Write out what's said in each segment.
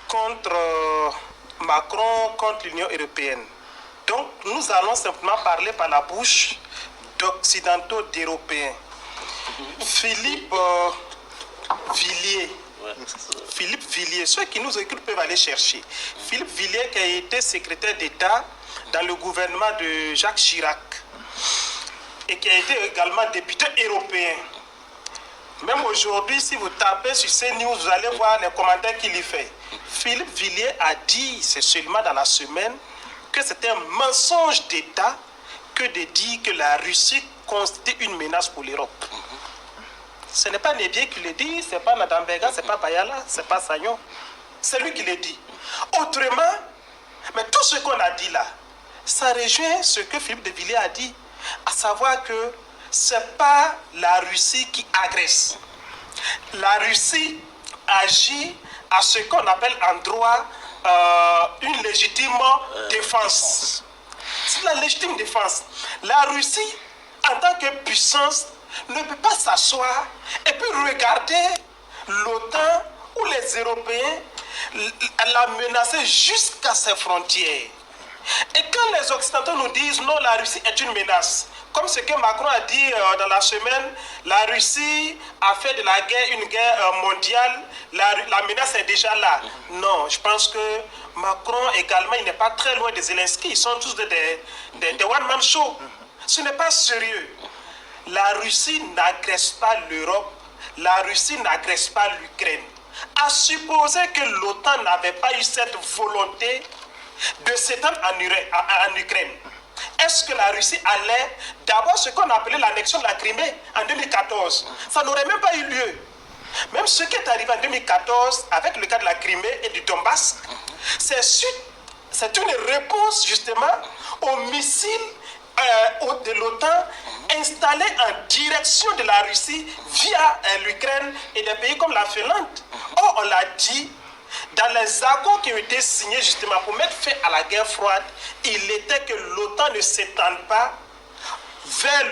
contre Macron, contre l'Union européenne. Donc, nous allons simplement parler par la bouche d'occidentaux, d'Européens. Philippe Villiers. Philippe Villiers, ceux qui nous écoutent peuvent aller chercher. Philippe Villiers qui a été secrétaire d'État dans le gouvernement de Jacques Chirac et qui a été également député européen. Même aujourd'hui, si vous tapez sur CNews, vous allez voir les commentaires qu'il y fait. Philippe Villiers a dit, c'est seulement dans la semaine, que c'était un mensonge d'État que de dire que la Russie constitue une menace pour l'Europe. Ce n'est pas Nédier qui le dit, ce n'est pas Madame Bega, ce n'est pas Bayala, ce n'est pas Sagnon. C'est lui qui le dit. Autrement, mais tout ce qu'on a dit là, ça rejoint ce que Philippe de Villiers a dit, à savoir que ce n'est pas la Russie qui agresse. La Russie agit à ce qu'on appelle en droit une légitime défense. C'est la légitime défense. La Russie, en tant que puissance, ne peut pas s'asseoir et puis regarder l'OTAN ou les Européens la menacer jusqu'à ses frontières. Et quand les Occidentaux nous disent non, la Russie est une menace, comme ce que Macron a dit dans la semaine, la Russie a fait de la guerre une guerre mondiale, la menace est déjà là. Non, je pense que Macron également, il n'est pas très loin de Zelensky, ils sont tous des one-man show. Ce n'est pas sérieux. La Russie n'agresse pas l'Europe, la Russie n'agresse pas l'Ukraine. À supposer que l'OTAN n'avait pas eu cette volonté de s'étendre en Ukraine, est-ce que la Russie allait d'abord ce qu'on appelait l'annexion de la Crimée en 2014? Ça n'aurait même pas eu lieu. Même ce qui est arrivé en 2014 avec le cas de la Crimée et du Donbass, c'est une réponse justement aux missiles de l'OTAN installés en direction de la Russie via l'Ukraine et des pays comme la Finlande. Or, on l'a dit, dans les accords qui ont été signés justement pour mettre fin à la guerre froide, il était que l'OTAN ne s'étende pas vers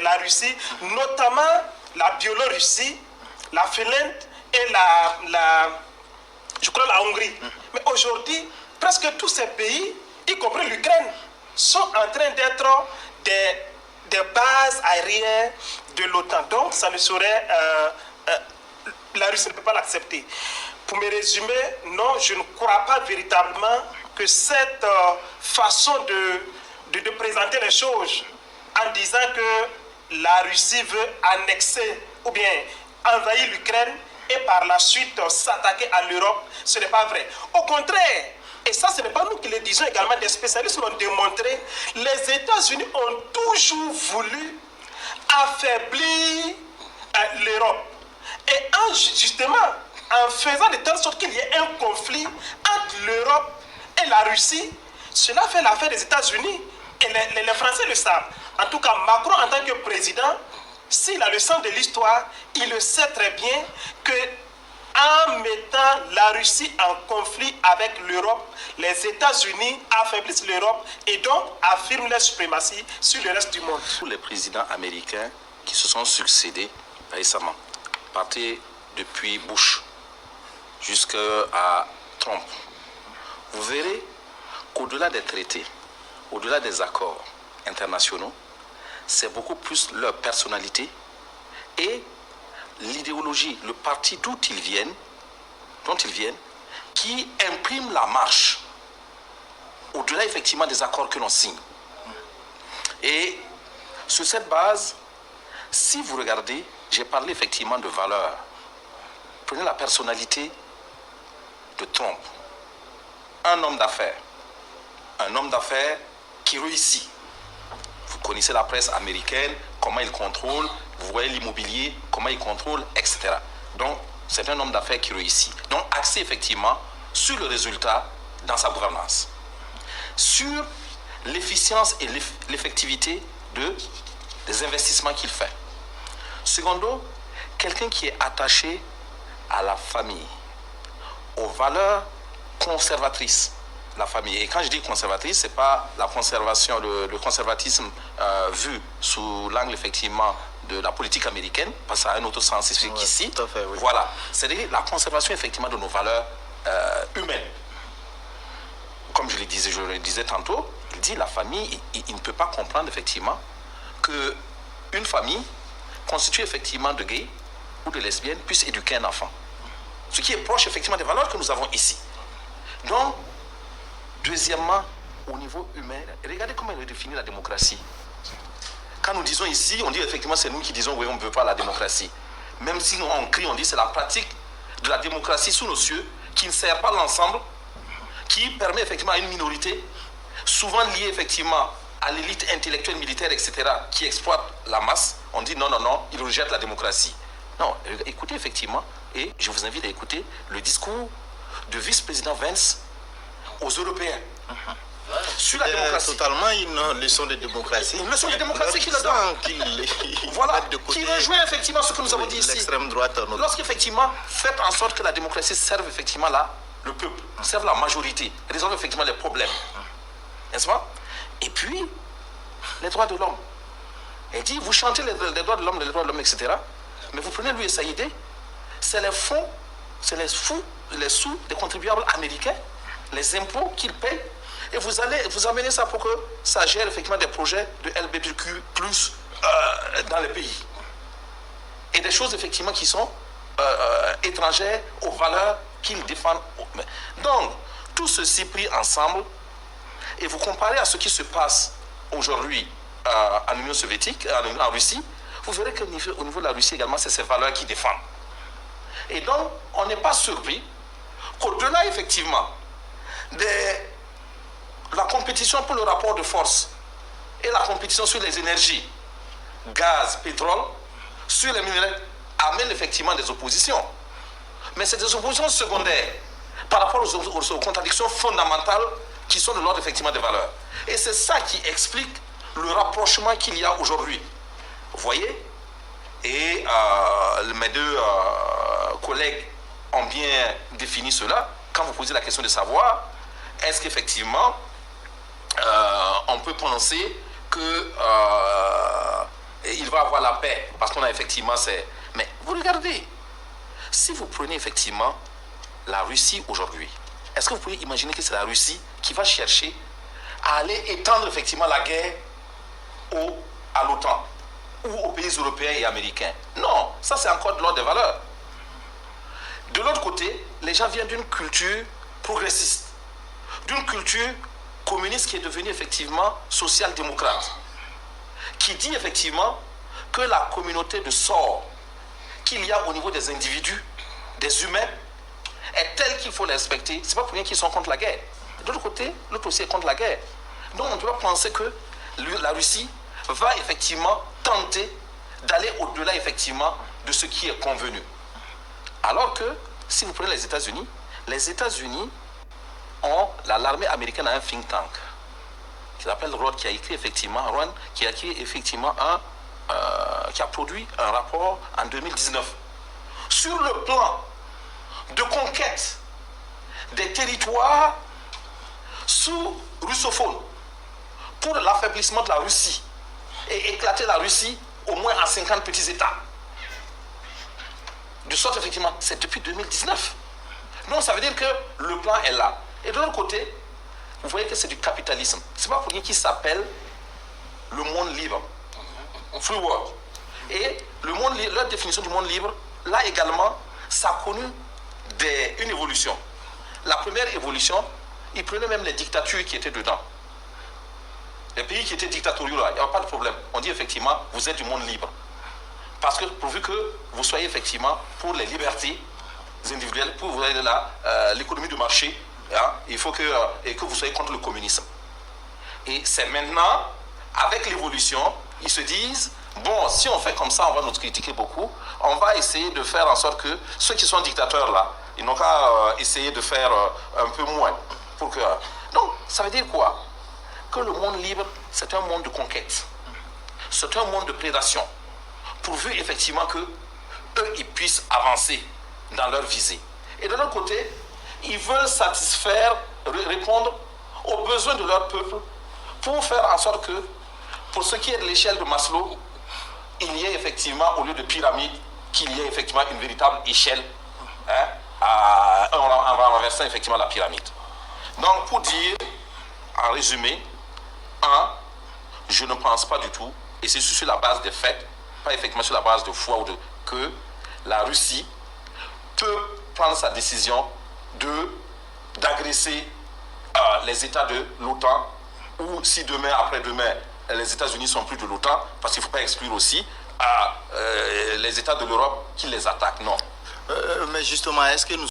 la Russie, notamment la Biélorussie, la Finlande et je crois la Hongrie. Mais aujourd'hui, presque tous ces pays, y compris l'Ukraine, sont en train d'être des bases aériennes de l'OTAN. Donc, ça ne saurait... la Russie ne peut pas l'accepter. Pour me résumer, non, je ne crois pas véritablement que cette façon de présenter les choses en disant que la Russie veut annexer ou bien envahir l'Ukraine et par la suite s'attaquer à l'Europe, ce n'est pas vrai. Au contraire, et ça ce n'est pas nous qui le disons également, des spécialistes l'ont démontré, les États-Unis ont toujours voulu affaiblir l'Europe. Et justement, en faisant de telle sorte qu'il y ait un conflit entre l'Europe et la Russie, cela fait l'affaire des États-Unis. Et les Français le savent. En tout cas, Macron, en tant que président, s'il a le sens de l'histoire, il le sait très bien que en mettant la Russie en conflit avec l'Europe, les États-Unis affaiblissent l'Europe et donc affirment leur suprématie sur le reste du monde. Tous les présidents américains qui se sont succédés récemment, partis depuis Bush jusqu'à Trump, vous verrez qu'au-delà des traités, au-delà des accords internationaux, c'est beaucoup plus leur personnalité et l'idéologie, le parti dont ils viennent, qui imprime la marche au-delà effectivement des accords que l'on signe. Et sur cette base, si vous regardez, j'ai parlé effectivement de valeurs. Prenez la personnalité de Trump, un homme d'affaires qui réussit. Vous connaissez la presse américaine, comment il contrôle, vous voyez l'immobilier, comment il contrôle, etc. Donc, c'est un homme d'affaires qui réussit. Donc, axé effectivement sur le résultat dans sa gouvernance, sur l'efficience et l'effectivité des investissements qu'il fait. Secondo, quelqu'un qui est attaché à la famille, aux valeurs conservatrices. La famille. Et quand je dis conservatrice, ce n'est pas la conservation, le conservatisme vu sous l'angle effectivement de la politique américaine, parce que ça a un autre sens spécifique ici. Tout à fait, oui. Voilà. C'est-à-dire la conservation effectivement de nos valeurs je le disais tantôt, il dit la famille, il ne peut pas comprendre effectivement qu'une famille constituée effectivement de gays ou de lesbiennes puisse éduquer un enfant. Ce qui est proche effectivement des valeurs que nous avons ici. Donc, deuxièmement, au niveau humain, regardez comment il définit la démocratie. Quand nous disons ici, on dit effectivement c'est nous qui disons oui, on ne veut pas la démocratie. Même si nous on crie, on dit c'est la pratique de la démocratie sous nos cieux qui ne sert pas l'ensemble, qui permet effectivement à une minorité, souvent liée effectivement à l'élite intellectuelle, militaire, etc., qui exploite la masse. On dit non, non, non, il rejette la démocratie. Non, écoutez effectivement, et je vous invite à écouter le discours du vice-président Vance aux Européens. Sur la démocratie. Totalement une leçon de démocratie. Une leçon de démocratie qu'il a donne. Voilà, qui rejoint effectivement ce que nous avons dit ici. L'extrême droite. Lorsqu'effectivement, faites en sorte que la démocratie serve effectivement là, le peuple, serve la majorité, résolve effectivement les problèmes. N'est-ce pas? Et puis, les droits de l'homme. Il dit, vous chantez les droits de l'homme, etc. Mais vous prenez l'USAID, c'est les fonds, c'est les sous des contribuables américains, les impôts qu'ils payent. Et vous amenez ça pour que ça gère effectivement des projets de LGBTQ+ dans les pays. Et des choses effectivement qui sont étrangères aux valeurs qu'ils défendent. Donc, tout ceci pris ensemble, et vous comparez à ce qui se passe aujourd'hui en Union soviétique, en Russie, vous verrez qu'au niveau de la Russie également, c'est ces valeurs qui défendent. Et donc, on n'est pas surpris qu'au-delà effectivement la compétition pour le rapport de force et la compétition sur les énergies, gaz, pétrole, sur les minerais, amène effectivement des oppositions. Mais c'est des oppositions secondaires par rapport aux contradictions fondamentales qui sont de l'ordre effectivement des valeurs. Et c'est ça qui explique le rapprochement qu'il y a aujourd'hui. Vous voyez? Et mes deux collègues ont bien défini cela. Quand vous posez la question de savoir, est-ce qu'effectivement on peut penser que il va avoir la paix parce qu'on a effectivement ces... Mais vous regardez, si vous prenez effectivement la Russie aujourd'hui, est-ce que vous pouvez imaginer que c'est la Russie qui va chercher à aller étendre effectivement la guerre à l'OTAN ou aux pays européens et américains? Non, ça c'est encore de l'ordre des valeurs. De l'autre côté, les gens viennent d'une culture progressiste, d'une culture communiste qui est devenue effectivement social-démocrate, qui dit effectivement que la communauté de sort qu'il y a au niveau des individus, des humains, est telle qu'il faut les respecter. C'est pas pour rien qu'ils sont contre la guerre. De l'autre côté, l'autre aussi est contre la guerre. Donc on doit penser que la Russie va effectivement tenter d'aller au-delà effectivement de ce qui est convenu. Alors que, si vous prenez les États-Unis ont, l'armée américaine a un think tank qui s'appelle ROD, qui a écrit effectivement, qui a écrit effectivement qui a produit un rapport en 2019 sur le plan de conquête des territoires sous russophones pour l'affaiblissement de la Russie et éclater la Russie au moins en 50 petits États. De sorte effectivement, c'est depuis 2019. Donc ça veut dire que le plan est là. Et de l'autre côté, vous voyez que c'est du capitalisme. C'est pas pour rien qu'il s'appelle le monde libre. Free world. Et leur définition du monde libre, là également, ça a connu une évolution. La première évolution, ils prenaient même les dictatures qui étaient dedans. Les pays qui étaient dictatoriaux, là, il n'y a pas de problème. On dit effectivement, vous êtes du monde libre. Parce que pourvu que vous soyez effectivement pour les libertés individuelles, pour vous ayez l'économie de marché, hein, il faut que vous soyez contre le communisme. Et c'est maintenant, avec l'évolution, ils se disent, bon, si on fait comme ça, on va nous critiquer beaucoup, on va essayer de faire en sorte que ceux qui sont dictateurs là, ils n'ont qu'à essayer de faire un peu moins. Donc, ça veut dire quoi? Que le monde libre, c'est un monde de conquête. C'est un monde de prédation. Pourvu effectivement que eux, ils puissent avancer dans leur visée. Et de l'autre côté, ils veulent répondre aux besoins de leur peuple pour faire en sorte que, pour ce qui est de l'échelle de Maslow, il y ait effectivement, au lieu de pyramide, qu'il y ait effectivement une véritable échelle, hein, en renversant effectivement la pyramide. Donc, pour dire en résumé, un, je ne pense pas du tout, et c'est sur la base des faits, pas effectivement sur la base de foi, que la Russie peut prendre sa décision d'agresser les États de l'OTAN, ou si demain, après-demain, les États-Unis sont plus de l'OTAN, parce qu'il ne faut pas exclure aussi les États de l'Europe qui les attaquent. Non. Mais justement, est-ce que nous